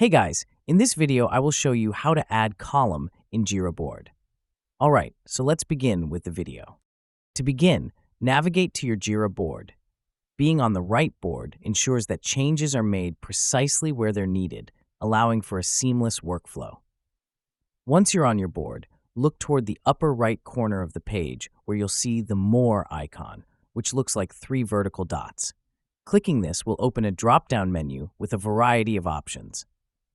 Hey guys, in this video I will show you how to add column in Jira board. Alright, so let's begin with the video. To begin, navigate to your Jira board. Being on the right board ensures that changes are made precisely where they're needed, allowing for a seamless workflow. Once you're on your board, look toward the upper right corner of the page where you'll see the More icon, which looks like 3 vertical dots. Clicking this will open a drop-down menu with a variety of options.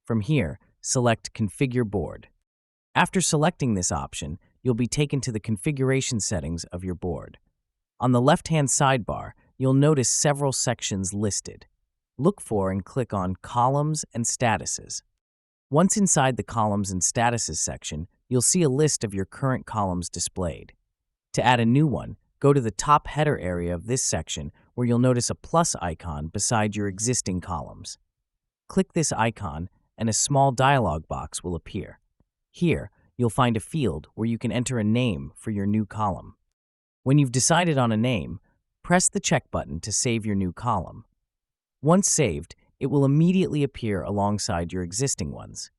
From here, select Configure Board. After selecting this option, you'll be taken to the configuration settings of your board. On the left-hand sidebar, you'll notice several sections listed. Look for and click on Columns and Statuses. Once inside the Columns and Statuses section, you'll see a list of your current columns displayed. To add a new one, go to the top header area of this section where you'll notice a plus icon beside your existing columns. Click this icon and a small dialog box will appear. Here, you'll find a field where you can enter a name for your new column. When you've decided on a name, press the check button to save your new column. Once saved, it will immediately appear alongside your existing ones.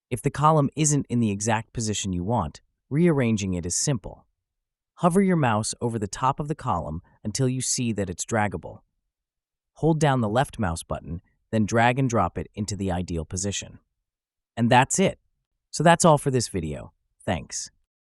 If the column isn't in the exact position you want, rearranging it is simple. Hover your mouse over the top of the column until you see that it's draggable. Hold down the left mouse button, then drag and drop it into the ideal position. And that's it. So that's all for this video. Thanks.